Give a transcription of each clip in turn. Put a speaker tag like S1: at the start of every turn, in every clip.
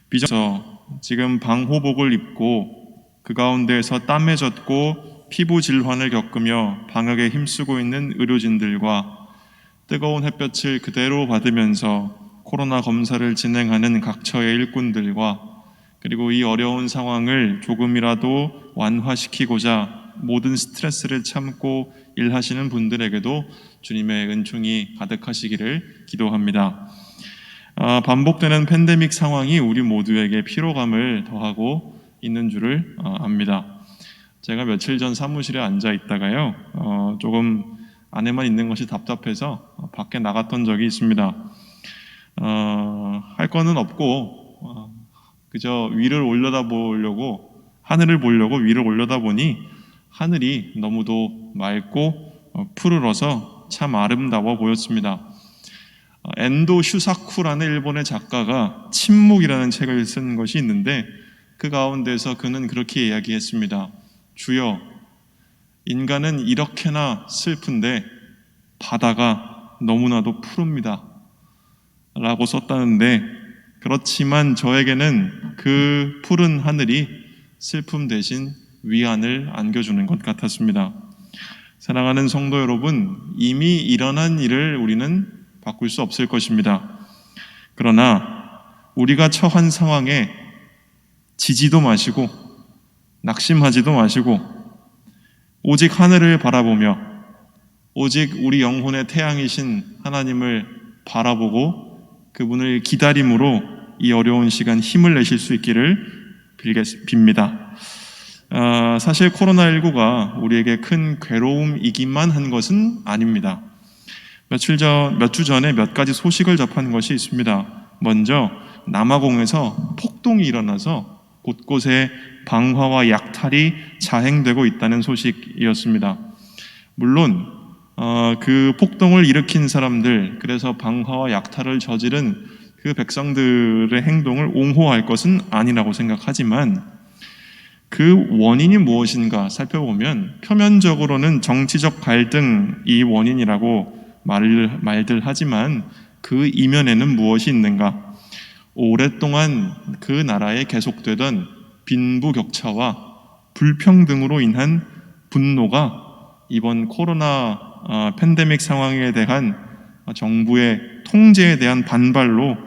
S1: 비전에서 지금 방호복을 입고 그 가운데에서 땀에 젖고 피부 질환을 겪으며 방역에 힘쓰고 있는 의료진들과 뜨거운 햇볕을 그대로 받으면서 코로나 검사를 진행하는 각처의 일꾼들과 그리고 이 어려운 상황을 조금이라도 완화시키고자 모든 스트레스를 참고 일하시는 분들에게도 주님의 은총이 가득하시기를 기도합니다. 반복되는 팬데믹 상황이 우리 모두에게 피로감을 더하고 있는 줄을 압니다. 제가 며칠 전 사무실에 앉아 있다가요, 조금 안에만 있는 것이 답답해서 밖에 나갔던 적이 있습니다. 할 거는 없고 그저 위를 올려다보려고, 하늘을 보려고 위를 올려다보니 하늘이 너무도 맑고 푸르러서 참 아름다워 보였습니다. 엔도 슈사쿠라는 일본의 작가가 침묵이라는 책을 쓴 것이 있는데 그 가운데서 그는 그렇게 이야기했습니다. 주여, 인간은 이렇게나 슬픈데 바다가 너무나도 푸릅니다 라고 썼다는데, 그렇지만 저에게는 그 푸른 하늘이 슬픔 대신 위안을 안겨주는 것 같았습니다. 사랑하는 성도 여러분, 이미 일어난 일을 우리는 바꿀 수 없을 것입니다. 그러나 우리가 처한 상황에 지지도 마시고 낙심하지도 마시고 오직 하늘을 바라보며 오직 우리 영혼의 태양이신 하나님을 바라보고 그분을 기다림으로 이 어려운 시간 힘을 내실 수 있기를 빕니다. 사실 코로나19가 우리에게 큰 괴로움이기만 한 것은 아닙니다. 몇 주 전에 몇 가지 소식을 접한 것이 있습니다. 먼저 남아공에서 폭동이 일어나서 곳곳에 방화와 약탈이 자행되고 있다는 소식이었습니다. 물론 그 폭동을 일으킨 사람들, 그래서 방화와 약탈을 저지른 그 백성들의 행동을 옹호할 것은 아니라고 생각하지만 그 원인이 무엇인가 살펴보면 표면적으로는 정치적 갈등이 원인이라고 말들 하지만 그 이면에는 무엇이 있는가? 오랫동안 그 나라에 계속되던 빈부격차와 불평등으로 인한 분노가 이번 코로나 팬데믹 상황에 대한 정부의 통제에 대한 반발로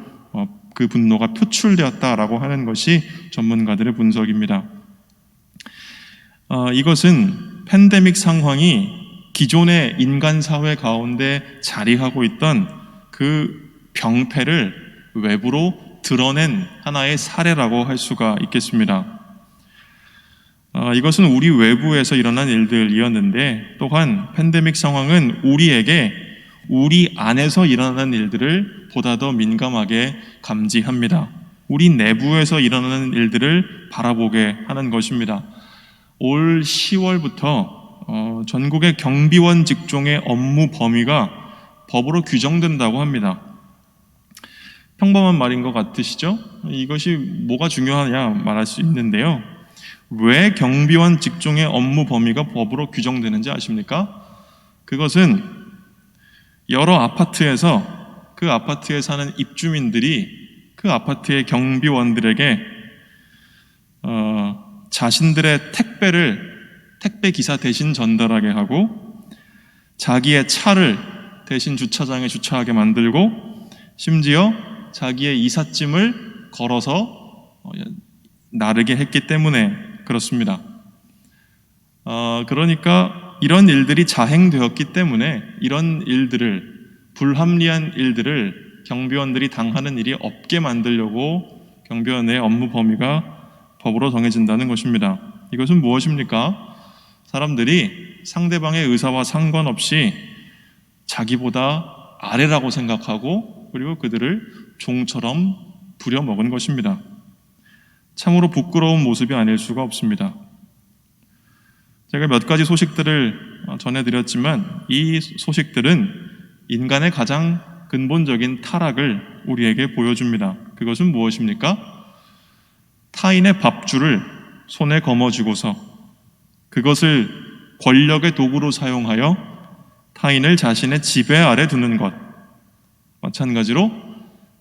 S1: 그 분노가 표출되었다라고 하는 것이 전문가들의 분석입니다. 이것은 팬데믹 상황이 기존의 인간 사회 가운데 자리하고 있던 그 병폐를 외부로 드러낸 하나의 사례라고 할 수가 있겠습니다. 이것은 우리 외부에서 일어난 일들이었는데 또한 팬데믹 상황은 우리에게 우리 안에서 일어나는 일들을 보다 더 민감하게 감지합니다. 우리 내부에서 일어나는 일들을 바라보게 하는 것입니다. 올 10월부터 전국의 경비원 직종의 업무 범위가 법으로 규정된다고 합니다. 평범한 말인 것 같으시죠? 이것이 뭐가 중요하냐 말할 수 있는데요. 왜 경비원 직종의 업무 범위가 법으로 규정되는지 아십니까? 그것은 여러 아파트에서 그 아파트에 사는 입주민들이 그 아파트의 경비원들에게 자신들의 택배 기사 대신 전달하게 하고 자기의 차를 대신 주차장에 주차하게 만들고 심지어 자기의 이삿짐을 걸어서 나르게 했기 때문에 그렇습니다. 그러니까 이런 일들이 자행되었기 때문에 이런 일들을, 불합리한 일들을 경비원들이 당하는 일이 없게 만들려고 경비원의 업무 범위가 법으로 정해진다는 것입니다. 이것은 무엇입니까? 사람들이 상대방의 의사와 상관없이 자기보다 아래라고 생각하고 그리고 그들을 종처럼 부려먹은 것입니다. 참으로 부끄러운 모습이 아닐 수가 없습니다. 제가 몇 가지 소식들을 전해드렸지만 이 소식들은 인간의 가장 근본적인 타락을 우리에게 보여줍니다. 그것은 무엇입니까? 타인의 밥줄을 손에 거머쥐고서 그것을 권력의 도구로 사용하여 타인을 자신의 지배 아래 두는 것, 마찬가지로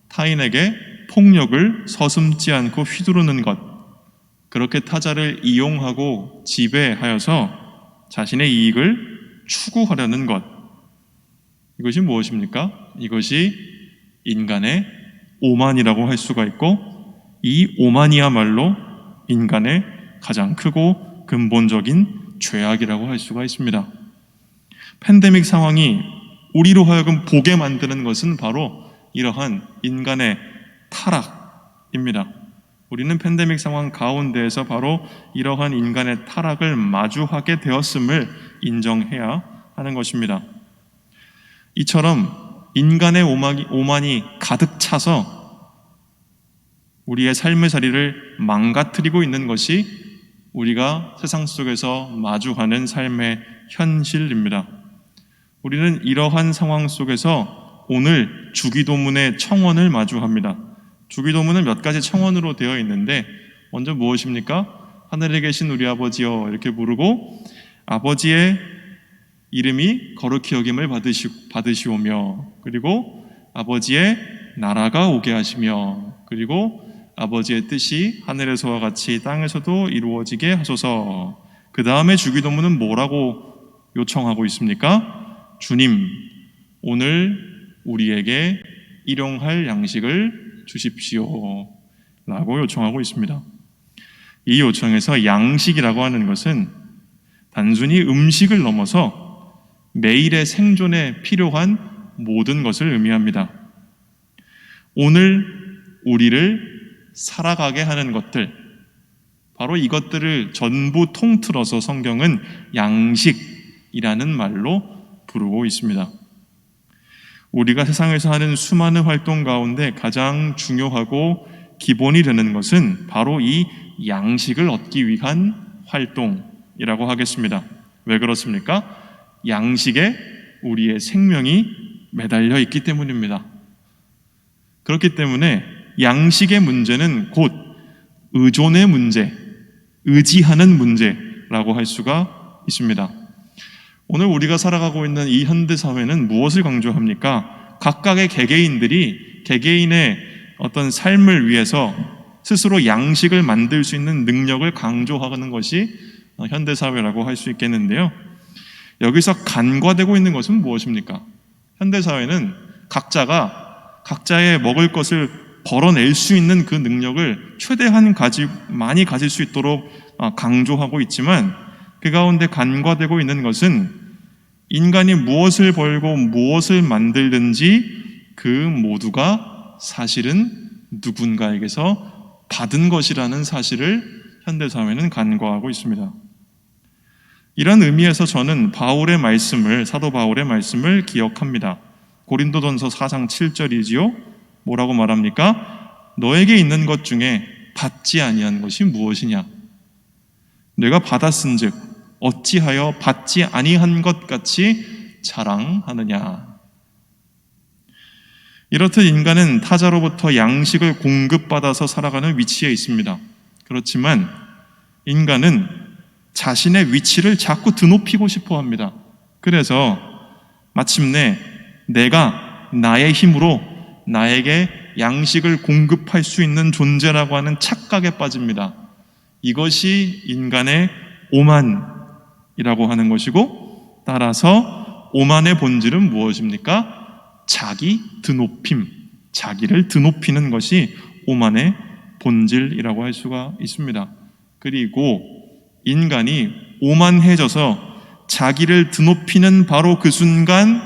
S1: 타인에게 폭력을 서슴지 않고 휘두르는 것, 그렇게 타자를 이용하고 지배하여서 자신의 이익을 추구하려는 것, 이것이 무엇입니까? 이것이 인간의 오만이라고 할 수가 있고, 이 오만이야말로 인간의 가장 크고 근본적인 죄악이라고 할 수가 있습니다. 팬데믹 상황이 우리로 하여금 보게 만드는 것은 바로 이러한 인간의 타락입니다. 우리는 팬데믹 상황 가운데에서 바로 이러한 인간의 타락을 마주하게 되었음을 인정해야 하는 것입니다. 이처럼 인간의 오만이 가득 차서 우리의 삶의 자리를 망가뜨리고 있는 것이 우리가 세상 속에서 마주하는 삶의 현실입니다. 우리는 이러한 상황 속에서 오늘 주기도문의 청원을 마주합니다. 주기도문은 몇 가지 청원으로 되어 있는데, 먼저 무엇입니까? 하늘에 계신 우리 아버지여 이렇게 부르고, 아버지의 이름이 거룩히 여김을 받으시오며, 그리고 아버지의 나라가 오게 하시며, 그리고 아버지의 뜻이 하늘에서와 같이 땅에서도 이루어지게 하소서. 그 다음에 주기도문은 뭐라고 요청하고 있습니까? 주님, 오늘 우리에게 일용할 양식을 주십시오 라고 요청하고 있습니다. 이 요청에서 양식이라고 하는 것은 단순히 음식을 넘어서 매일의 생존에 필요한 모든 것을 의미합니다. 오늘 우리를 살아가게 하는 것들, 바로 이것들을 전부 통틀어서 성경은 양식이라는 말로 부르고 있습니다. 우리가 세상에서 하는 수많은 활동 가운데 가장 중요하고 기본이 되는 것은 바로 이 양식을 얻기 위한 활동이라고 하겠습니다. 왜 그렇습니까? 양식에 우리의 생명이 매달려 있기 때문입니다. 그렇기 때문에 양식의 문제는 곧 의존의 문제, 의지하는 문제라고 할 수가 있습니다. 오늘 우리가 살아가고 있는 이 현대사회는 무엇을 강조합니까? 각각의 개개인들이 개개인의 어떤 삶을 위해서 스스로 양식을 만들 수 있는 능력을 강조하는 것이 현대사회라고 할 수 있겠는데요. 여기서 간과되고 있는 것은 무엇입니까? 현대사회는 각자가 각자의 먹을 것을 벌어낼 수 있는 그 능력을 최대한 많이 가질 수 있도록 강조하고 있지만, 그 가운데 간과되고 있는 것은 인간이 무엇을 벌고 무엇을 만들든지 그 모두가 사실은 누군가에게서 받은 것이라는 사실을 현대사회는 간과하고 있습니다. 이런 의미에서 저는 사도 바울의 말씀을 기억합니다. 고린도전서 4장 7절이지요. 뭐라고 말합니까? 너에게 있는 것 중에 받지 아니한 것이 무엇이냐? 내가 받았은즉 어찌하여 받지 아니한 것 같이 자랑하느냐? 이렇듯 인간은 타자로부터 양식을 공급받아서 살아가는 위치에 있습니다. 그렇지만 인간은 자신의 위치를 자꾸 드높이고 싶어 합니다. 그래서 마침내 내가 나의 힘으로 나에게 양식을 공급할 수 있는 존재라고 하는 착각에 빠집니다. 이것이 인간의 오만이라고 하는 것이고, 따라서 오만의 본질은 무엇입니까? 자기 드높임, 자기를 드높이는 것이 오만의 본질이라고 할 수가 있습니다. 그리고 인간이 오만해져서 자기를 드높이는 바로 그 순간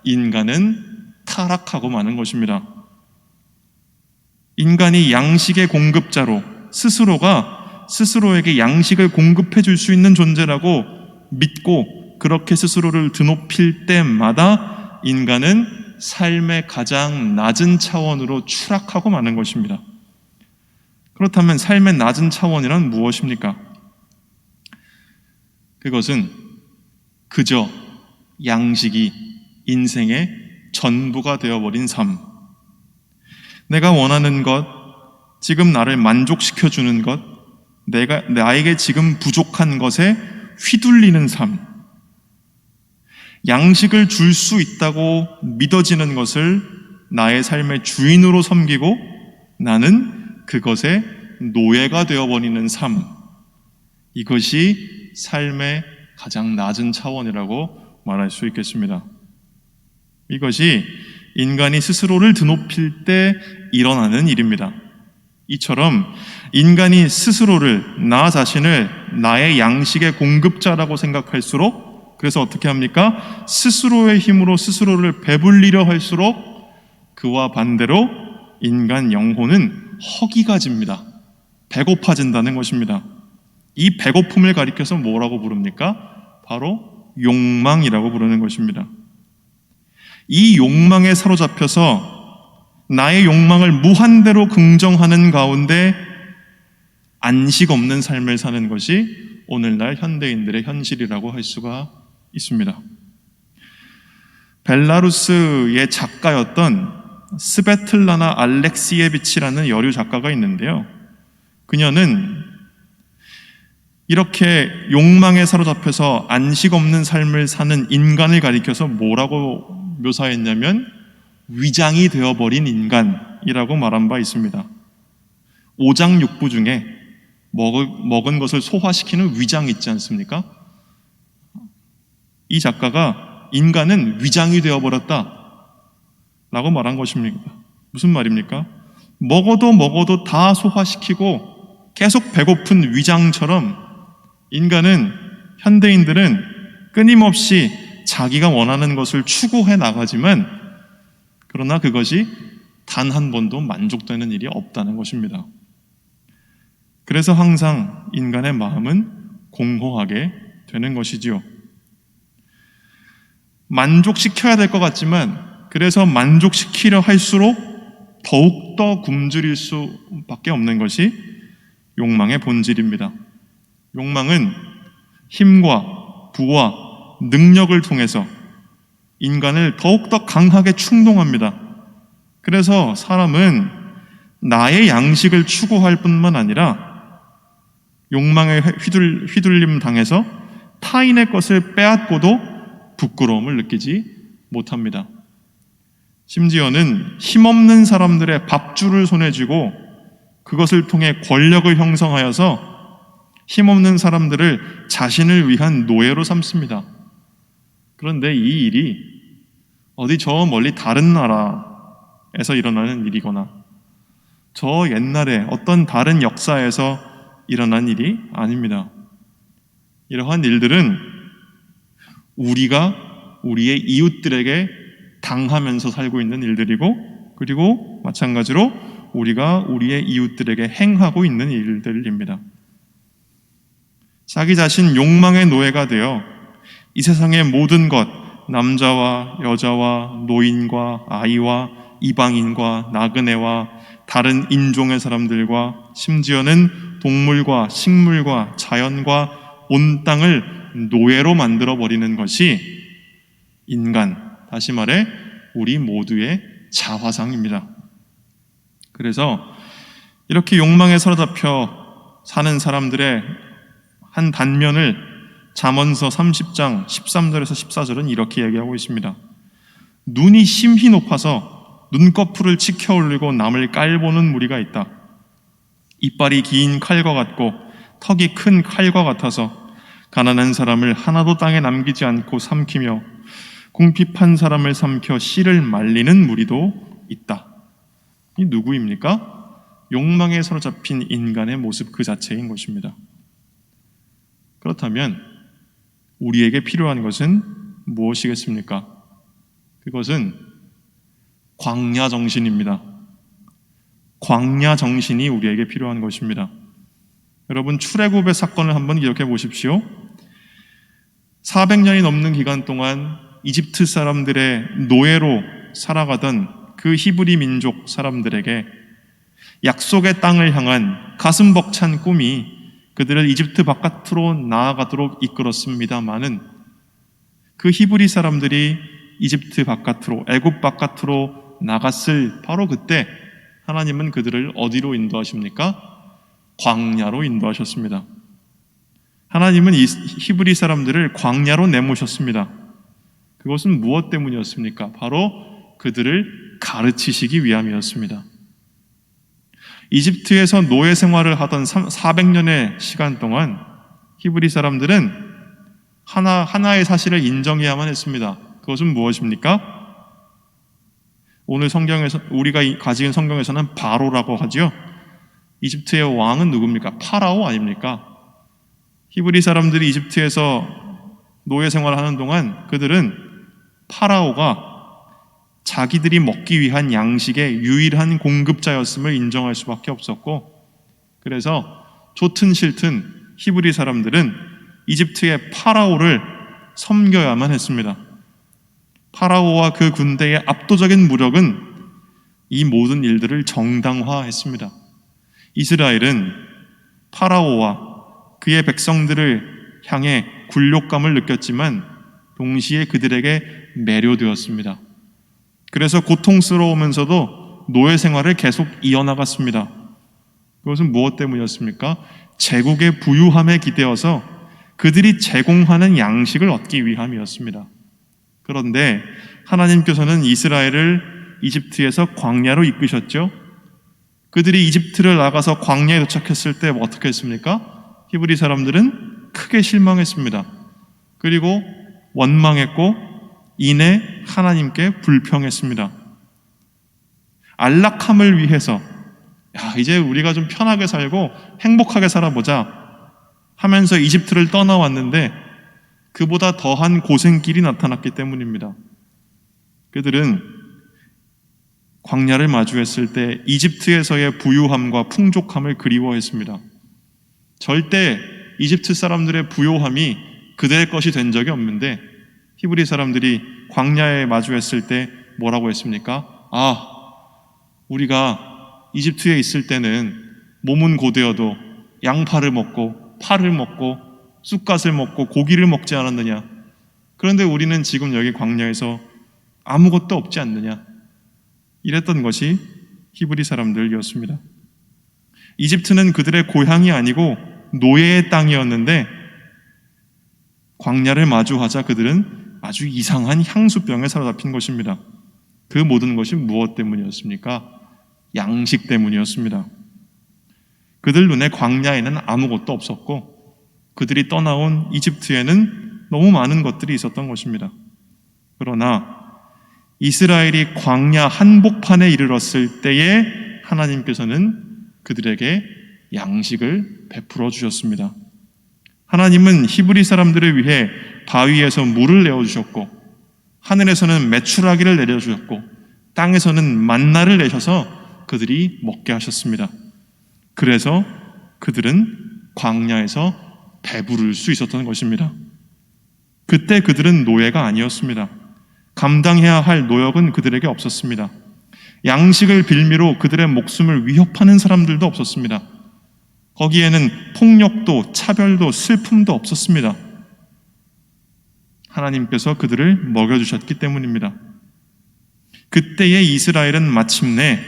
S1: 인간은 타락하고 마는 것입니다. 인간이 양식의 공급자로 스스로가 스스로에게 양식을 공급해 줄 수 있는 존재라고 믿고 그렇게 스스로를 드높일 때마다 인간은 삶의 가장 낮은 차원으로 추락하고 마는 것입니다. 그렇다면 삶의 낮은 차원이란 무엇입니까? 그것은 그저 양식이 인생의 전부가 되어버린 삶, 내가 원하는 것, 지금 나를 만족시켜주는 것, 나에게 지금 부족한 것에 휘둘리는 삶, 양식을 줄 수 있다고 믿어지는 것을 나의 삶의 주인으로 섬기고 나는 그것의 노예가 되어버리는 삶, 이것이 삶의 가장 낮은 차원이라고 말할 수 있겠습니다. 이것이 인간이 스스로를 드높일 때 일어나는 일입니다. 이처럼 인간이 스스로를, 나 자신을 나의 양식의 공급자라고 생각할수록, 그래서 어떻게 합니까? 스스로의 힘으로 스스로를 배불리려 할수록 그와 반대로 인간 영혼은 허기가 집니다. 배고파진다는 것입니다. 이 배고픔을 가리켜서 뭐라고 부릅니까? 바로 욕망이라고 부르는 것입니다. 이 욕망에 사로잡혀서 나의 욕망을 무한대로 긍정하는 가운데 안식 없는 삶을 사는 것이 오늘날 현대인들의 현실이라고 할 수가 있습니다. 벨라루스의 작가였던 스베틀라나 알렉시예비치라는 여류 작가가 있는데요. 그녀는 이렇게 욕망에 사로잡혀서 안식 없는 삶을 사는 인간을 가리켜서 뭐라고 묘사했냐면 위장이 되어버린 인간이라고 말한 바 있습니다. 오장육부 중에 먹은 것을 소화시키는 위장이 있지 않습니까? 이 작가가 인간은 위장이 되어버렸다 라고 말한 것입니다. 무슨 말입니까? 먹어도 다 소화시키고 계속 배고픈 위장처럼 인간은, 현대인들은 끊임없이 자기가 원하는 것을 추구해 나가지만 그러나 그것이 단 한 번도 만족되는 일이 없다는 것입니다. 그래서 항상 인간의 마음은 공허하게 되는 것이지요. 만족시켜야 될 것 같지만 그래서 만족시키려 할수록 더욱더 굶주릴 수밖에 없는 것이 욕망의 본질입니다. 욕망은 힘과 부와 능력을 통해서 인간을 더욱더 강하게 충동합니다. 그래서 사람은 나의 양식을 추구할 뿐만 아니라 욕망에 휘둘림 당해서 타인의 것을 빼앗고도 부끄러움을 느끼지 못합니다. 심지어는 힘없는 사람들의 밥줄을 손에 쥐고 그것을 통해 권력을 형성하여서 힘없는 사람들을 자신을 위한 노예로 삼습니다. 그런데 이 일이 어디 저 멀리 다른 나라에서 일어나는 일이거나 저 옛날에 어떤 다른 역사에서 일어난 일이 아닙니다. 이러한 일들은 우리가 우리의 이웃들에게 당하면서 살고 있는 일들이고, 그리고 마찬가지로 우리가 우리의 이웃들에게 행하고 있는 일들입니다. 자기 자신 욕망의 노예가 되어 이 세상의 모든 것, 남자와 여자와 노인과 아이와 이방인과 나그네와 다른 인종의 사람들과 심지어는 동물과 식물과 자연과 온 땅을 노예로 만들어버리는 것이 인간, 다시 말해 우리 모두의 자화상입니다. 그래서 이렇게 욕망에 사로잡혀 사는 사람들의 한 단면을 잠언서 30장 13절에서 14절은 이렇게 얘기하고 있습니다. 눈이 심히 높아서 눈꺼풀을 치켜 올리고 남을 깔보는 무리가 있다. 이빨이 긴 칼과 같고 턱이 큰 칼과 같아서 가난한 사람을 하나도 땅에 남기지 않고 삼키며 궁핍한 사람을 삼켜 씨를 말리는 무리도 있다. 이 누구입니까? 욕망에 사로잡힌 인간의 모습 그 자체인 것입니다. 그렇다면 우리에게 필요한 것은 무엇이겠습니까? 그것은 광야 정신입니다. 광야 정신이 우리에게 필요한 것입니다. 여러분, 출애굽의 사건을 한번 기억해 보십시오. 400년이 넘는 기간 동안 이집트 사람들의 노예로 살아가던 그 히브리 민족 사람들에게 약속의 땅을 향한 가슴 벅찬 꿈이 그들을 이집트 바깥으로 나아가도록 이끌었습니다마는 그 히브리 사람들이 이집트 바깥으로, 애굽 바깥으로 나갔을 바로 그때 하나님은 그들을 어디로 인도하십니까? 광야로 인도하셨습니다. 하나님은 이 히브리 사람들을 광야로 내모셨습니다. 그것은 무엇 때문이었습니까? 바로 그들을 가르치시기 위함이었습니다. 이집트에서 노예 생활을 하던 400년의 시간 동안 히브리 사람들은 하나의 사실을 인정해야만 했습니다. 그것은 무엇입니까? 오늘 성경에서 우리가 가진 성경에서는 바로라고 하지요. 이집트의 왕은 누굽니까? 파라오 아닙니까? 히브리 사람들이 이집트에서 노예 생활을 하는 동안 그들은 파라오가 자기들이 먹기 위한 양식의 유일한 공급자였음을 인정할 수밖에 없었고, 그래서 좋든 싫든 히브리 사람들은 이집트의 파라오를 섬겨야만 했습니다. 파라오와 그 군대의 압도적인 무력은 이 모든 일들을 정당화했습니다. 이스라엘은 파라오와 그의 백성들을 향해 굴욕감을 느꼈지만 동시에 그들에게 매료되었습니다. 그래서 고통스러우면서도 노예 생활을 계속 이어나갔습니다. 그것은 무엇 때문이었습니까? 제국의 부유함에 기대어서 그들이 제공하는 양식을 얻기 위함이었습니다. 그런데 하나님께서는 이스라엘을 이집트에서 광야로 이끄셨죠. 그들이 이집트를 나가서 광야에 도착했을 때 어떻게 했습니까? 히브리 사람들은 크게 실망했습니다. 그리고 원망했고 이내 하나님께 불평했습니다. 안락함을 위해서 이제 우리가 좀 편하게 살고 행복하게 살아보자 하면서 이집트를 떠나왔는데 그보다 더한 고생길이 나타났기 때문입니다. 그들은 광야를 마주했을 때 이집트에서의 부유함과 풍족함을 그리워했습니다. 절대 이집트 사람들의 부요함이 그들의 것이 된 적이 없는데 히브리 사람들이 광야에 마주했을 때 뭐라고 했습니까? 우리가 이집트에 있을 때는 몸은 고되어도 양파를 먹고 파를 먹고 쑥갓을 먹고 고기를 먹지 않았느냐? 그런데 우리는 지금 여기 광야에서 아무것도 없지 않느냐? 이랬던 것이 히브리 사람들이었습니다. 이집트는 그들의 고향이 아니고 노예의 땅이었는데 광야를 마주하자 그들은 아주 이상한 향수병에 사로잡힌 것입니다. 그 모든 것이 무엇 때문이었습니까? 양식 때문이었습니다. 그들 눈에 광야에는 아무것도 없었고 그들이 떠나온 이집트에는 너무 많은 것들이 있었던 것입니다. 그러나 이스라엘이 광야 한복판에 이르렀을 때에 하나님께서는 그들에게 양식을 베풀어 주셨습니다. 하나님은 히브리 사람들을 위해 바위에서 물을 내어주셨고 하늘에서는 메추라기를 내려주셨고 땅에서는 만나를 내셔서 그들이 먹게 하셨습니다. 그래서 그들은 광야에서 배부를 수 있었던 것입니다. 그때 그들은 노예가 아니었습니다. 감당해야 할 노역은 그들에게 없었습니다. 양식을 빌미로 그들의 목숨을 위협하는 사람들도 없었습니다. 거기에는 폭력도 차별도 슬픔도 없었습니다. 하나님께서 그들을 먹여주셨기 때문입니다. 그때의 이스라엘은 마침내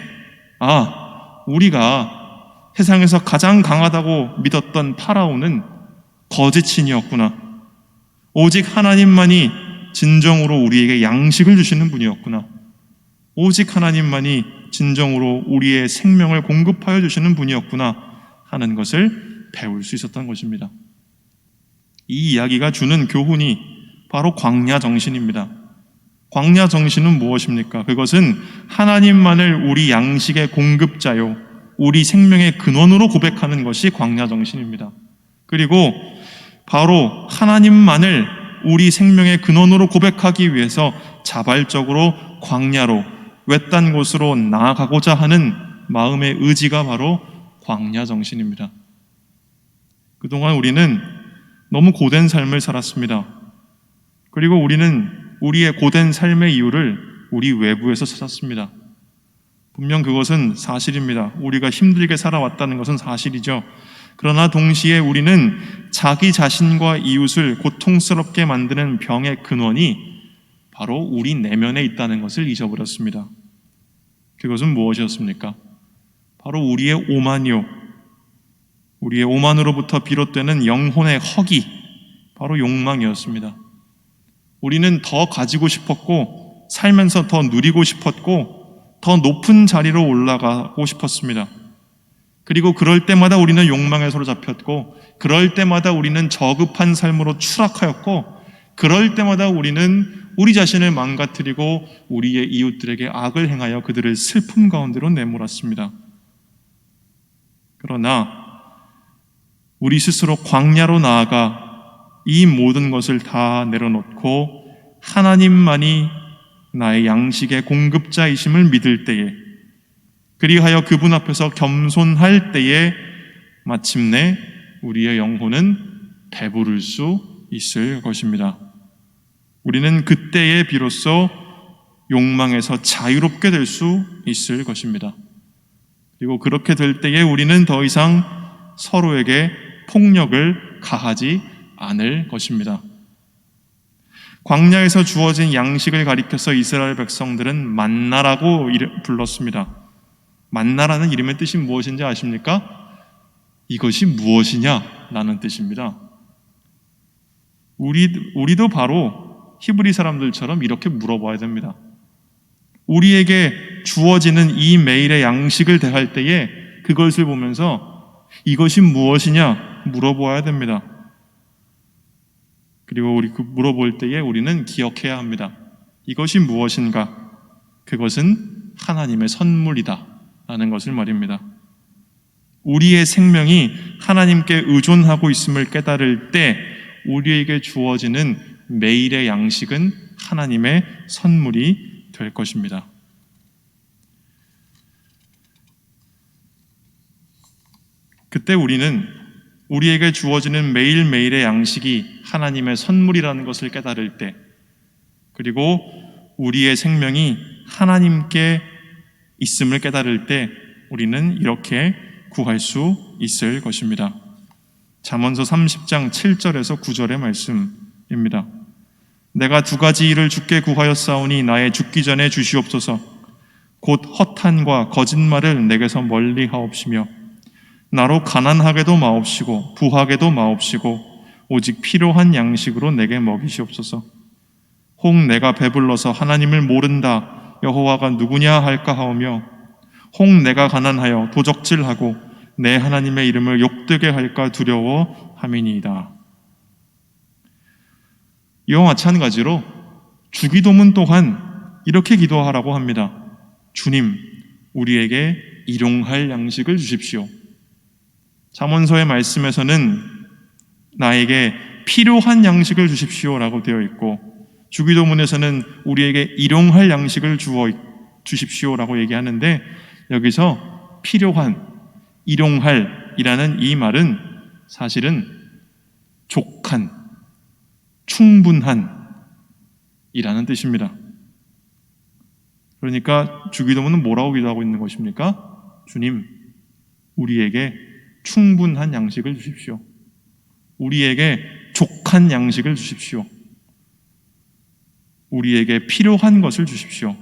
S1: 우리가 세상에서 가장 강하다고 믿었던 파라오는 거짓신이었구나. 오직 하나님만이 진정으로 우리에게 양식을 주시는 분이었구나. 오직 하나님만이 진정으로 우리의 생명을 공급하여 주시는 분이었구나 하는 것을 배울 수 있었던 것입니다. 이 이야기가 주는 교훈이 바로 광야 정신입니다. 광야 정신은 무엇입니까? 그것은 하나님만을 우리 양식의 공급자요, 우리 생명의 근원으로 고백하는 것이 광야 정신입니다. 그리고 바로 하나님만을 우리 생명의 근원으로 고백하기 위해서 자발적으로 광야로 외딴 곳으로 나아가고자 하는 마음의 의지가 바로 광야 정신입니다. 그동안 우리는 너무 고된 삶을 살았습니다. 그리고 우리는 우리의 고된 삶의 이유를 우리 외부에서 찾았습니다. 분명 그것은 사실입니다. 우리가 힘들게 살아왔다는 것은 사실이죠. 그러나 동시에 우리는 자기 자신과 이웃을 고통스럽게 만드는 병의 근원이 바로 우리 내면에 있다는 것을 잊어버렸습니다. 그것은 무엇이었습니까? 바로 우리의 오만이요, 우리의 오만으로부터 비롯되는 영혼의 허기, 바로 욕망이었습니다. 우리는 더 가지고 싶었고 살면서 더 누리고 싶었고 더 높은 자리로 올라가고 싶었습니다. 그리고 그럴 때마다 우리는 욕망에 사로잡혔고, 그럴 때마다 우리는 저급한 삶으로 추락하였고, 그럴 때마다 우리는 우리 자신을 망가뜨리고 우리의 이웃들에게 악을 행하여 그들을 슬픔 가운데로 내몰았습니다. 그러나 우리 스스로 광야로 나아가 이 모든 것을 다 내려놓고 하나님만이 나의 양식의 공급자이심을 믿을 때에, 그리하여 그분 앞에서 겸손할 때에 마침내 우리의 영혼은 배부를 수 있을 것입니다. 우리는 그때에 비로소 욕망에서 자유롭게 될 수 있을 것입니다. 그리고 그렇게 될 때에 우리는 더 이상 서로에게 폭력을 가하지 않을 것입니다. 광야에서 주어진 양식을 가리켜서 이스라엘 백성들은 만나라고 불렀습니다. 만나라는 이름의 뜻이 무엇인지 아십니까? 이것이 무엇이냐? 라는 뜻입니다. 우리도 바로 히브리 사람들처럼 이렇게 물어봐야 됩니다. 우리에게 주어지는 이 매일의 양식을 대할 때에 그것을 보면서 이것이 무엇이냐 물어봐야 됩니다. 그리고 우리 물어볼 때에 우리는 기억해야 합니다. 이것이 무엇인가? 그것은 하나님의 선물이다 라는 것을 말입니다. 우리의 생명이 하나님께 의존하고 있음을 깨달을 때 우리에게 주어지는 매일의 양식은 하나님의 선물이 될 것입니다. 그때 우리는 우리에게 주어지는 매일매일의 양식이 하나님의 선물이라는 것을 깨달을 때, 그리고 우리의 생명이 하나님께 있음을 깨달을 때 우리는 이렇게 구할 수 있을 것입니다. 잠언서 30장 7절에서 9절의 말씀입니다. 내가 두 가지 일을 주께 구하였사오니 나의 죽기 전에 주시옵소서. 곧 허탄과 거짓말을 내게서 멀리 하옵시며 나로 가난하게도 마옵시고 부하게도 마옵시고 오직 필요한 양식으로 내게 먹이시옵소서. 혹 내가 배불러서 하나님을 모른다 여호와가 누구냐 할까 하오며 혹 내가 가난하여 도적질하고 내 하나님의 이름을 욕되게 할까 두려워함이니이다. 이와 마찬가지로 주기도문 또한 이렇게 기도하라고 합니다. 주님, 우리에게 일용할 양식을 주십시오. 잠언서의 말씀에서는 나에게 필요한 양식을 주십시오라고 되어 있고, 주기도문에서는 우리에게 일용할 양식을 주십시오라고 얘기하는데, 여기서 필요한, 일용할이라는 이 말은 사실은 족한, 충분한 이라는 뜻입니다. 그러니까 주기도문은 뭐라고 기도하고 있는 것입니까? 주님, 우리에게 충분한 양식을 주십시오. 우리에게 족한 양식을 주십시오. 우리에게 필요한 것을 주십시오.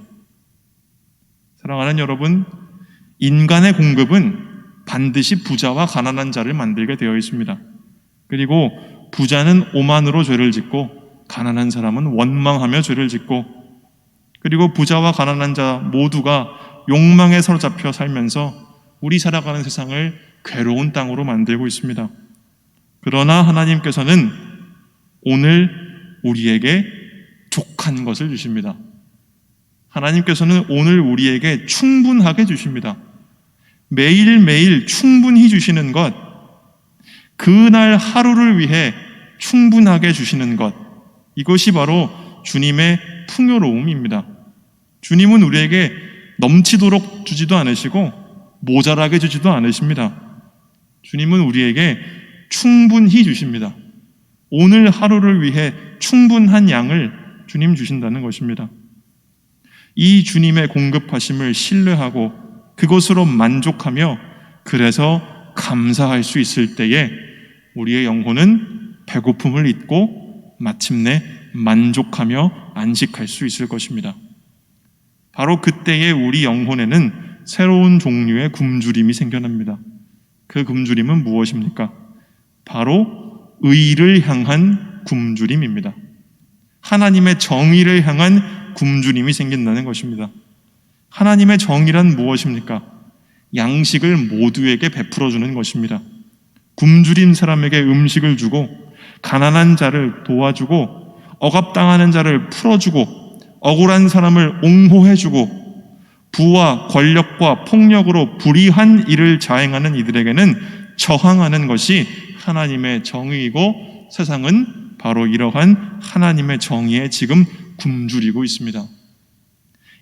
S1: 사랑하는 여러분, 인간의 공급은 반드시 부자와 가난한 자를 만들게 되어 있습니다. 그리고 부자는 오만으로 죄를 짓고 가난한 사람은 원망하며 죄를 짓고, 그리고 부자와 가난한 자 모두가 욕망에 사로잡혀 살면서 우리 살아가는 세상을 괴로운 땅으로 만들고 있습니다. 그러나 하나님께서는 오늘 우리에게 족한 것을 주십니다. 하나님께서는 오늘 우리에게 충분하게 주십니다. 매일매일 충분히 주시는 것, 그날 하루를 위해 충분하게 주시는 것, 이것이 바로 주님의 풍요로움입니다. 주님은 우리에게 넘치도록 주지도 않으시고 모자라게 주지도 않으십니다. 주님은 우리에게 충분히 주십니다. 오늘 하루를 위해 충분한 양을 주님 주신다는 것입니다. 이 주님의 공급하심을 신뢰하고 그것으로 만족하며 그래서 감사할 수 있을 때에 우리의 영혼은 배고픔을 잊고 마침내 만족하며 안식할 수 있을 것입니다. 바로 그때에 우리 영혼에는 새로운 종류의 굶주림이 생겨납니다. 그 굶주림은 무엇입니까? 바로 의를 향한 굶주림입니다. 하나님의 정의를 향한 굶주림이 생긴다는 것입니다. 하나님의 정의란 무엇입니까? 양식을 모두에게 베풀어 주는 것입니다. 굶주린 사람에게 음식을 주고, 가난한 자를 도와주고, 억압당하는 자를 풀어주고, 억울한 사람을 옹호해주고, 부와 권력과 폭력으로 불의한 일을 자행하는 이들에게는 저항하는 것이 하나님의 정의이고, 세상은 바로 이러한 하나님의 정의에 지금 굶주리고 있습니다.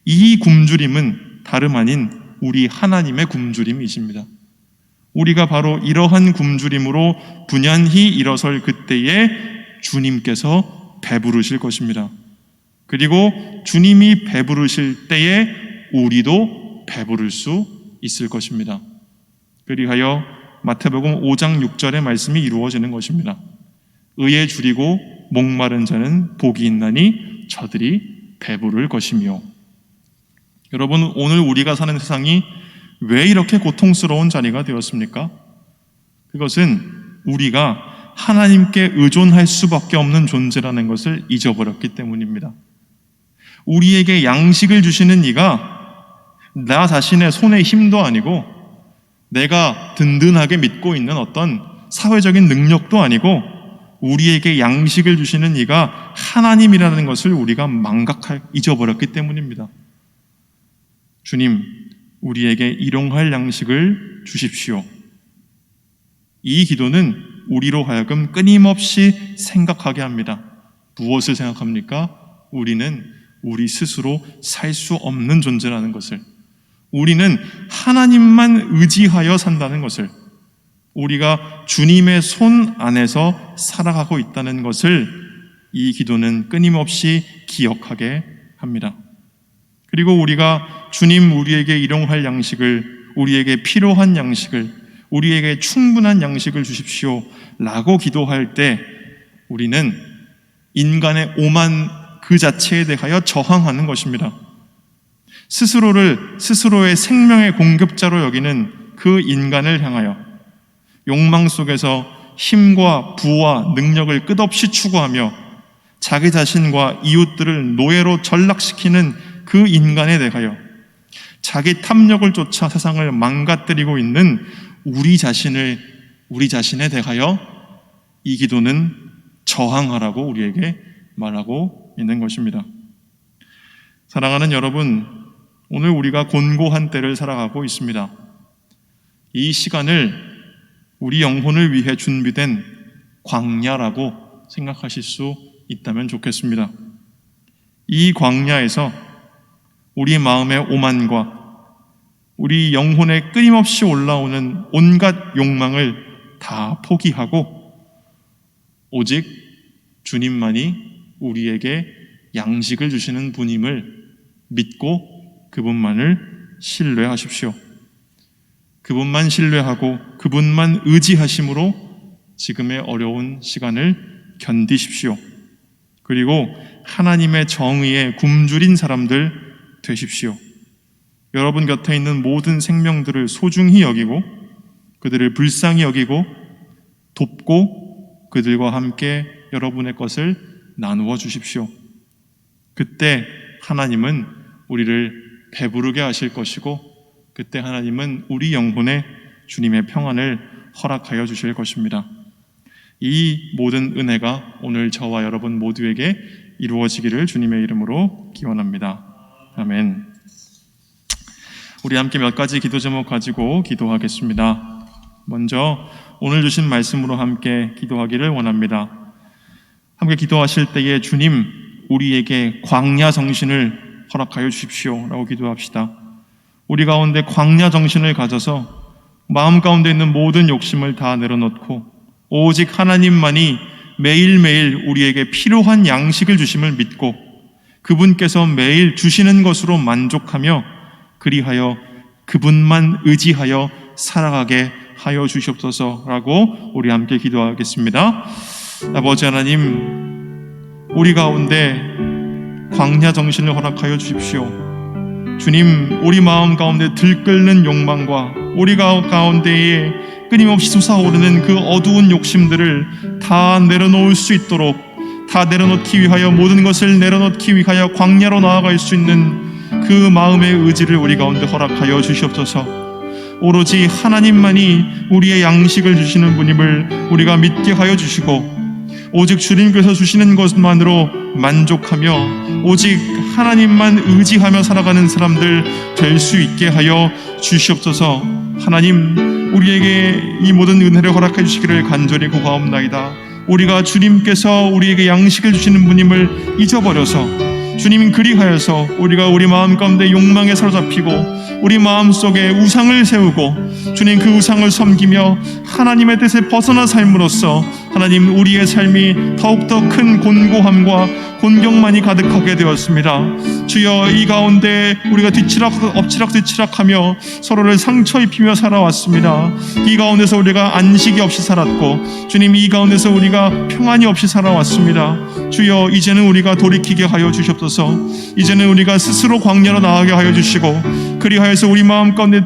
S1: 이 굶주림은 다름 아닌 우리 하나님의 굶주림이십니다. 우리가 바로 이러한 굶주림으로 분연히 일어설 그때에 주님께서 배부르실 것입니다. 그리고 주님이 배부르실 때에 우리도 배부를 수 있을 것입니다. 그리하여 마태복음 5장 6절의 말씀이 이루어지는 것입니다. 의에 줄이고 목마른 자는 복이 있나니 저들이 배부를 것이며. 여러분, 오늘 우리가 사는 세상이 왜 이렇게 고통스러운 자리가 되었습니까? 그것은 우리가 하나님께 의존할 수밖에 없는 존재라는 것을 잊어버렸기 때문입니다. 우리에게 양식을 주시는 이가 나 자신의 손의 힘도 아니고 내가 든든하게 믿고 있는 어떤 사회적인 능력도 아니고 우리에게 양식을 주시는 이가 하나님이라는 것을 우리가 잊어버렸기 때문입니다. 주님, 우리에게 일용할 양식을 주십시오. 이 기도는 우리로 하여금 끊임없이 생각하게 합니다. 무엇을 생각합니까? 우리는 우리 스스로 살 수 없는 존재라는 것을, 우리는 하나님만 의지하여 산다는 것을, 우리가 주님의 손 안에서 살아가고 있다는 것을 이 기도는 끊임없이 기억하게 합니다. 그리고 우리가 주님, 우리에게 일용할 양식을, 우리에게 필요한 양식을, 우리에게 충분한 양식을 주십시오 라고 기도할 때 우리는 인간의 오만 그 자체에 대하여 저항하는 것입니다. 스스로의 생명의 공급자로 여기는 그 인간을 향하여 욕망 속에서 힘과 부와 능력을 끝없이 추구하며 자기 자신과 이웃들을 노예로 전락시키는 그 인간에 대하여, 자기 탐욕을 쫓아 세상을 망가뜨리고 있는 우리 자신에 대하여 이 기도는 저항하라고 우리에게 말하고 있는 것입니다. 사랑하는 여러분, 오늘 우리가 곤고한 때를 살아가고 있습니다. 이 시간을 우리 영혼을 위해 준비된 광야라고 생각하실 수 있다면 좋겠습니다. 이 광야에서 우리 마음의 오만과 우리 영혼에 끊임없이 올라오는 온갖 욕망을 다 포기하고 오직 주님만이 우리에게 양식을 주시는 분임을 믿고 그분만을 신뢰하십시오. 그분만 신뢰하고 그분만 의지하심으로 지금의 어려운 시간을 견디십시오. 그리고 하나님의 정의에 굶주린 사람들 되십시오. 여러분 곁에 있는 모든 생명들을 소중히 여기고 그들을 불쌍히 여기고 돕고 그들과 함께 여러분의 것을 나누어 주십시오. 그때 하나님은 우리를 배부르게 하실 것이고 그때 하나님은 우리 영혼에 주님의 평안을 허락하여 주실 것입니다. 이 모든 은혜가 오늘 저와 여러분 모두에게 이루어지기를 주님의 이름으로 기원합니다. 아멘. 우리 함께 몇 가지 기도 제목 가지고 기도하겠습니다. 먼저 오늘 주신 말씀으로 함께 기도하기를 원합니다. 함께 기도하실 때에 주님, 우리에게 광야 정신을 허락하여 주십시오 라고 기도합시다. 우리 가운데 광야 정신을 가져서 마음 가운데 있는 모든 욕심을 다 내려놓고 오직 하나님만이 매일매일 우리에게 필요한 양식을 주심을 믿고 그분께서 매일 주시는 것으로 만족하며 그리하여 그분만 의지하여 살아가게 하여 주시옵소서라고 우리 함께 기도하겠습니다. 아버지 하나님, 우리 가운데 광야 정신을 허락하여 주십시오. 주님, 우리 마음 가운데 들끓는 욕망과 우리 가운데에 끊임없이 솟아오르는 그 어두운 욕심들을 다 내려놓을 수 있도록, 다 내려놓기 위하여, 모든 것을 내려놓기 위하여 광야로 나아갈 수 있는 그 마음의 의지를 우리 가운데 허락하여 주시옵소서. 오로지 하나님만이 우리의 양식을 주시는 분임을 우리가 믿게 하여 주시고, 오직 주님께서 주시는 것만으로 만족하며 오직 하나님만 의지하며 살아가는 사람들 될 수 있게 하여 주시옵소서. 하나님, 우리에게 이 모든 은혜를 허락해 주시기를 간절히 구하옵나이다. 우리가 주님께서 우리에게 양식을 주시는 분임을 잊어버려서, 주님 그리하여서 우리가 우리 마음 가운데 욕망에 사로잡히고 우리 마음속에 우상을 세우고 주님 그 우상을 섬기며 하나님의 뜻에 벗어나 삶으로써 하나님 우리의 삶이 더욱더 큰 곤고함과 곤경만이 가득하게 되었습니다. 주여, 이 가운데 우리가 엎치락뒤치락하며 서로를 상처 입히며 살아왔습니다. 이 가운데서 우리가 안식이 없이 살았고 주님, 이 가운데서 우리가 평안이 없이 살아왔습니다. 주여, 이제는 우리가 돌이키게 하여 주시옵소서. 이제는 우리가 스스로 광야로 나아가게 하여 주시고, 그리하여서 우리 마음 가운데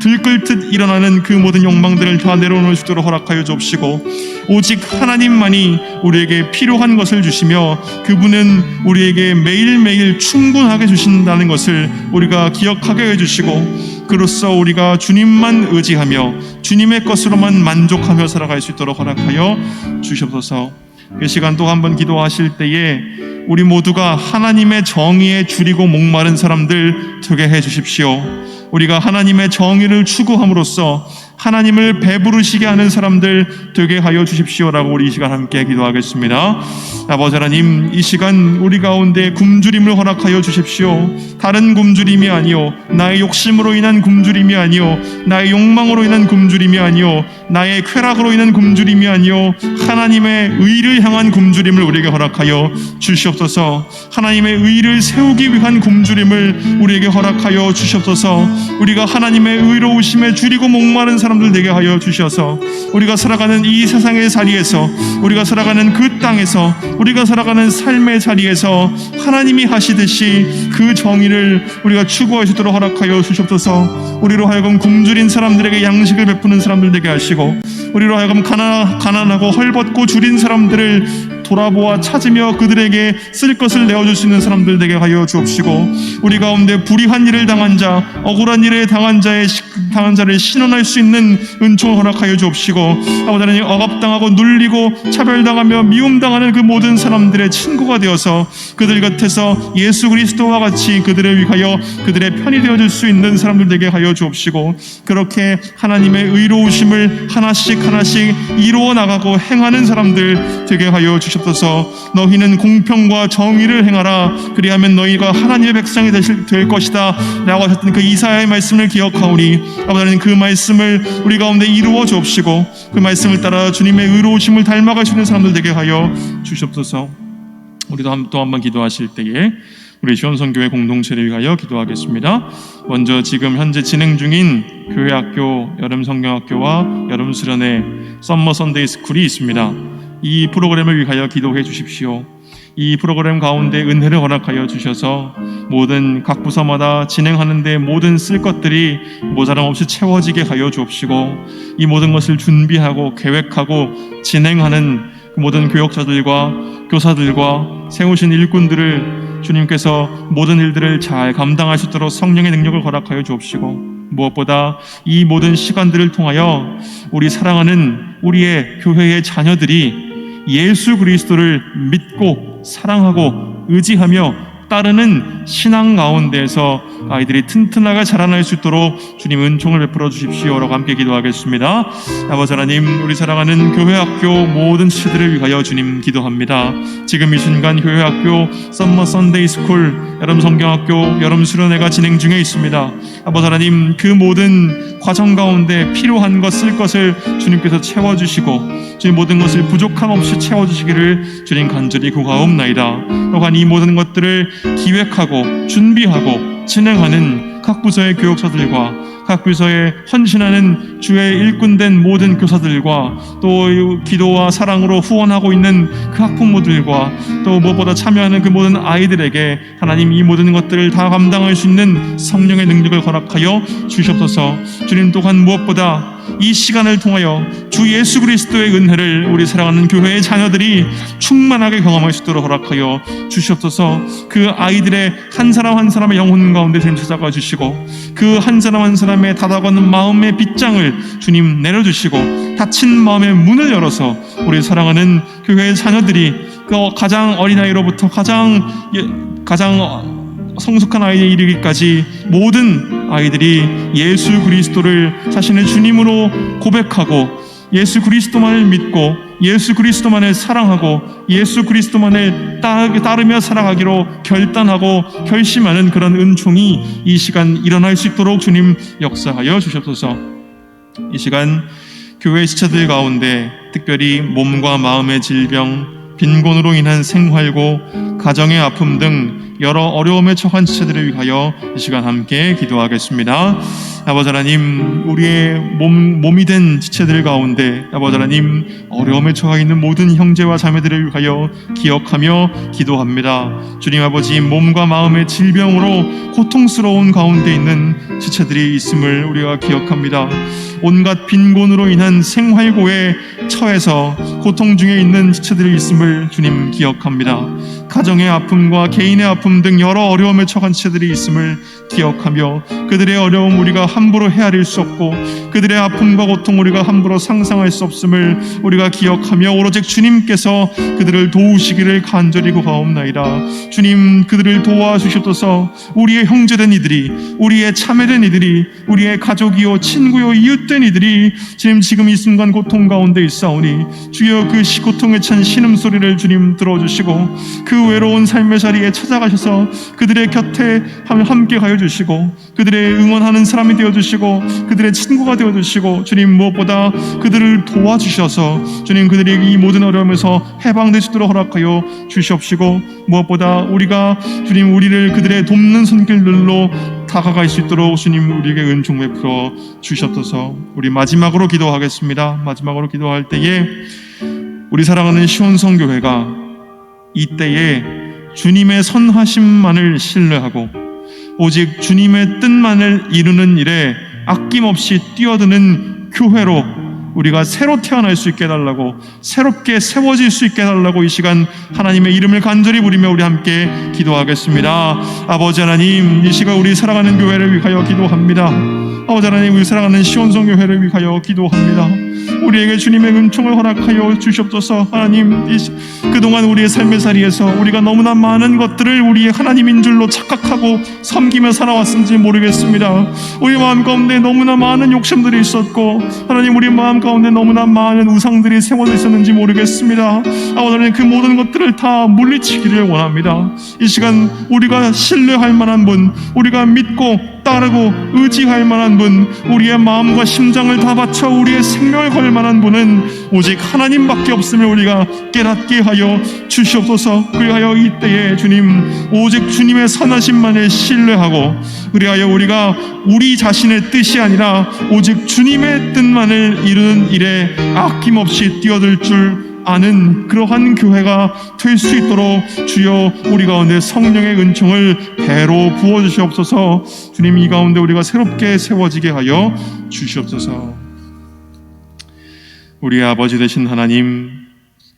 S1: 들끓듯 일어나는 그 모든 욕망들을 다 내려놓을 수 있도록 허락하여 주옵시고, 오직 하나님만이 우리에게 필요한 것을 주시며 그분은 우리에게 매일매일 충분하게 주신다는 것을 우리가 기억하게 해주시고, 그로써 우리가 주님만 의지하며 주님의 것으로만 만족하며 살아갈 수 있도록 허락하여 주시옵소서. 이 시간 또 한번 기도하실 때에 우리 모두가 하나님의 정의에 줄이고 목마른 사람들 되게 해 주십시오. 우리가 하나님의 정의를 추구함으로써 하나님을 배부르시게 하는 사람들 되게 하여 주십시오라고 우리 이 시간 함께 기도하겠습니다. 아버지 하나님, 이 시간 우리 가운데 굶주림을 허락하여 주십시오. 다른 굶주림이 아니요, 나의 욕심으로 인한 굶주림이 아니요, 나의 욕망으로 인한 굶주림이 아니요, 나의 쾌락으로 인한 굶주림이 아니요, 하나님의 의를 향한 굶주림을 우리에게 허락하여 주시옵소서. 하나님의 의를 세우기 위한 굶주림을 우리에게 허락하여 주시옵소서. 우리가 하나님의 의로우심에 줄이고 목마른 사람들 되게 하여 주셔서 우리가 살아가는 이 세상의 자리에서, 우리가 살아가는 그 땅에서, 우리가 살아가는 삶의 자리에서 하나님이 하시듯이 그 정의를 우리가 추구할 수 있도록 허락하여 주시옵소서. 우리로 하여금 굶주린 사람들에게 양식을 베푸는 사람들 되게 하시고, 우리로 하여금 가난하고 헐벗고 줄인 사람들을 돌아보아 찾으며 그들에게 쓸 것을 내어줄 수 있는 사람들 되게 하여 주옵시고, 우리 가운데 불의한 일을 당한 자, 억울한 일에 당한 자를 신원할 수 있는 은총을 허락하여 주옵시고, 아버지 하나님, 억압당하고 눌리고 차별당하며 미움당하는 그 모든 사람들의 친구가 되어서 그들 곁에서 예수 그리스도와 같이 그들을 위하여 그들의 편이 되어줄 수 있는 사람들 되게 하여 주옵시고, 그렇게 하나님의 의로우심을 하나씩 이루어 나가고 행하는 사람들 되게 하여 주옵소서. 너희는 공평과 정의를 행하라, 그리하면 너희가 하나님의 백성이 될 것이다 라고 하셨던 그 이사야의 말씀을 기억하오니, 아버지 하나님, 그 말씀을 우리 가운데 이루어 주옵시고, 그 말씀을 따라 주님의 의로우심을 닮아갈 수 있는 사람들 되게 하여 주시옵소서. 우리도 또 한번 기도하실 때에 우리 시온성교회 공동체를 위하여 기도하겠습니다. 먼저 지금 현재 진행 중인 교회학교 여름성경학교와 여름수련회 썸머 선데이 스쿨이 있습니다. 이 프로그램을 위하여 기도해 주십시오. 이 프로그램 가운데 은혜를 허락하여 주셔서 모든 각 부서마다 진행하는데 모든 쓸 것들이 모자람 없이 채워지게 하여 주옵시고, 이 모든 것을 준비하고 계획하고 진행하는 그 모든 교역자들과 교사들과 세우신 일꾼들을 주님께서 모든 일들을 잘 감당할 수 있도록 성령의 능력을 허락하여 주옵시고, 무엇보다 이 모든 시간들을 통하여 우리 사랑하는 우리의 교회의 자녀들이 예수 그리스도를 믿고 사랑하고 의지하며 따르는 신앙 가운데에서 아이들이 튼튼하게 자라날 수 있도록 주님 은총을 베풀어 주십시오라고 함께 기도하겠습니다. 아버지 하나님, 우리 사랑하는 교회학교 모든 지체들을 위하여 주님 기도합니다. 지금 이 순간 교회학교 썸머 선데이 스쿨 여름성경학교 여름수련회가 진행 중에 있습니다. 아버지 하나님, 그 모든 과정 가운데 필요한 것 쓸 것을 주님께서 채워주시고 주님 모든 것을 부족함 없이 채워주시기를 주님 간절히 구하옵나이다. 또한 이 모든 것들을 기획하고 준비하고 진행하는 각 부서의 교역사들과 각 부서에 헌신하는 주의 일꾼된 모든 교사들과 또 기도와 사랑으로 후원하고 있는 그 학부모들과 또 무엇보다 참여하는 그 모든 아이들에게 하나님 이 모든 것들을 다 감당할 수 있는 성령의 능력을 허락하여 주시옵소서. 주님 또한 무엇보다 이 시간을 통하여 주 예수 그리스도의 은혜를 우리 사랑하는 교회의 자녀들이 충만하게 경험할 수 있도록 허락하여 주시옵소서. 그 아이들의 한 사람 한 사람의 영혼 가운데 주님 찾아가 주시고 그 한 사람 한 사람 사람의 닫아가는 마음의 빗장을 주님 내려주시고 닫힌 마음의 문을 열어서 우리 사랑하는 교회의 자녀들이 그 가장 어린아이로부터 가장 성숙한 아이에 이르기까지 모든 아이들이 예수 그리스도를 자신의 주님으로 고백하고 예수 그리스도만을 믿고 예수 그리스도만을 사랑하고 예수 그리스도만을 따르며 살아가기로 결단하고 결심하는 그런 은총이 이 시간 일어날 수 있도록 주님 역사하여 주시옵소서. 이 시간 교회 지체들 가운데 특별히 몸과 마음의 질병, 빈곤으로 인한 생활고, 가정의 아픔 등 여러 어려움에 처한 지체들을 위하여 이 시간 함께 기도하겠습니다. 아버지 하나님, 우리의 몸이 된 지체들 가운데 아버지 하나님, 어려움에 처해 있는 모든 형제와 자매들을 위하여 기억하며 기도합니다. 주님 아버지, 몸과 마음의 질병으로 고통스러운 가운데 있는 지체들이 있음을 우리가 기억합니다. 온갖 빈곤으로 인한 생활고에 처해서 고통 중에 있는 지체들이 있음을 주님 기억합니다. 가정의 아픔과 개인의 아픔 등 여러 어려움에 처한 지체들이 있음을 기억하며 그들의 어려움 우리가 함부로 헤아릴 수 없고 그들의 아픔과 고통 우리가 함부로 상상할 수 없음을 우리가 기억하며 오로지 주님께서 그들을 도우시기를 간절히 구하옵나이다. 주님, 그들을 도와주시옵소서. 우리의 형제된 이들이, 우리의 자매된 이들이, 우리의 가족이요 친구요 이웃된 이들이 지금 이 순간 고통 가운데 있사오니 주여 그 고통에 찬 신음소리를 주님 들어주시고 그 외로운 삶의 자리에 찾아가셔서 그들의 곁에 함께 가여 주시고 그들의 응원하는 사람이 되어주시고 그들의 친구가 되어주시고 주님, 무엇보다 그들을 도와주셔서 주님, 그들이 이 모든 어려움에서 해방될 수 있도록 허락하여 주시옵시고, 무엇보다 우리가 주님, 우리를 그들의 돕는 손길들로 다가갈 수 있도록 주님 우리에게 은총 베풀어 주셨소서. 우리 마지막으로 기도하겠습니다. 마지막으로 기도할 때에 우리 사랑하는 시온성교회가 이때에 주님의 선하심만을 신뢰하고 오직 주님의 뜻만을 이루는 일에 아낌없이 뛰어드는 교회로 우리가 새로 태어날 수 있게 해달라고, 새롭게 세워질 수 있게 해달라고 이 시간 하나님의 이름을 간절히 부리며 우리 함께 기도하겠습니다. 아버지 하나님, 이 시간 우리 사랑하는 교회를 위하여 기도합니다. 아버지 하나님, 우리 사랑하는 시온성교회를 위하여 기도합니다. 우리에게 주님의 은총을 허락하여 주시옵소서. 하나님, 그동안 우리의 삶의 자리에서 우리가 너무나 많은 것들을 우리의 하나님인 줄로 착각하고 섬기며 살아왔는지 모르겠습니다. 우리 마음 가운데 너무나 많은 욕심들이 있었고 하나님, 우리 마음 가운데 너무나 많은 우상들이 세워져 있었는지 모르겠습니다. 아버지 하나님, 그 모든 것들을 다 물리치기를 원합니다. 이 시간 우리가 신뢰할 만한 분, 우리가 믿고 따르고 의지할 만한 분, 우리의 마음과 심장을 다 바쳐 우리의 생명을 걸 만한 분은 오직 하나님밖에 없음을 우리가 깨닫게 하여 주시옵소서. 그리하여 이때에 주님, 오직 주님의 선하심만을 신뢰하고 그리하여 우리가 우리 자신의 뜻이 아니라 오직 주님의 뜻만을 이루는 일에 아낌없이 뛰어들 줄 아는 그러한 교회가 될 수 있도록 주여 우리 가운데 성령의 은총을 배로 부어주시옵소서. 주님, 이 가운데 우리가 새롭게 세워지게 하여 주시옵소서. 우리 아버지 되신 하나님,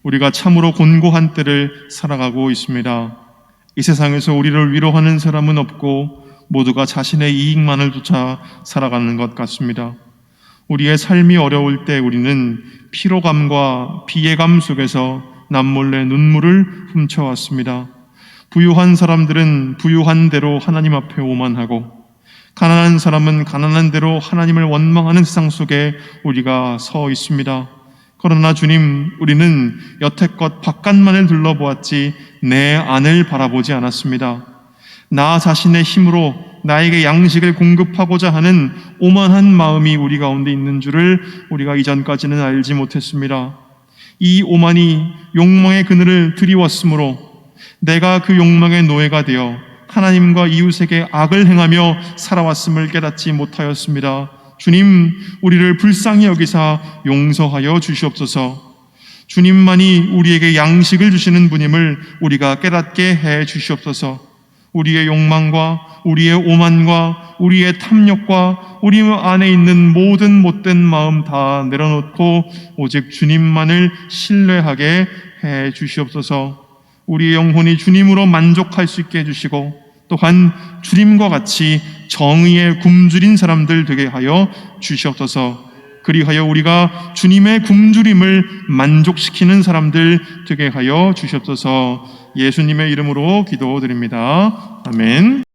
S1: 우리가 참으로 곤고한 때를 살아가고 있습니다. 이 세상에서 우리를 위로하는 사람은 없고 모두가 자신의 이익만을 쫓아 살아가는 것 같습니다. 우리의 삶이 어려울 때 우리는 피로감과 비애감 속에서 남몰래 눈물을 훔쳐왔습니다. 부유한 사람들은 부유한 대로 하나님 앞에 오만하고 가난한 사람은 가난한 대로 하나님을 원망하는 세상 속에 우리가 서 있습니다. 그러나 주님, 우리는 여태껏 바깥만을 둘러보았지 내 안을 바라보지 않았습니다. 나 자신의 힘으로 나에게 양식을 공급하고자 하는 오만한 마음이 우리 가운데 있는 줄을 우리가 이전까지는 알지 못했습니다. 이 오만이 욕망의 그늘을 드리웠으므로 내가 그 욕망의 노예가 되어 하나님과 이웃에게 악을 행하며 살아왔음을 깨닫지 못하였습니다. 주님, 우리를 불쌍히 여기사 용서하여 주시옵소서. 주님만이 우리에게 양식을 주시는 분임을 우리가 깨닫게 해 주시옵소서. 우리의 욕망과 우리의 오만과 우리의 탐욕과 우리 안에 있는 모든 못된 마음 다 내려놓고 오직 주님만을 신뢰하게 해 주시옵소서. 우리의 영혼이 주님으로 만족할 수 있게 해주시고 또한 주님과 같이 정의에 굶주린 사람들 되게 하여 주시옵소서. 그리하여 우리가 주님의 굶주림을 만족시키는 사람들 되게 하여 주시옵소서. 예수님의 이름으로 기도드립니다. 아멘.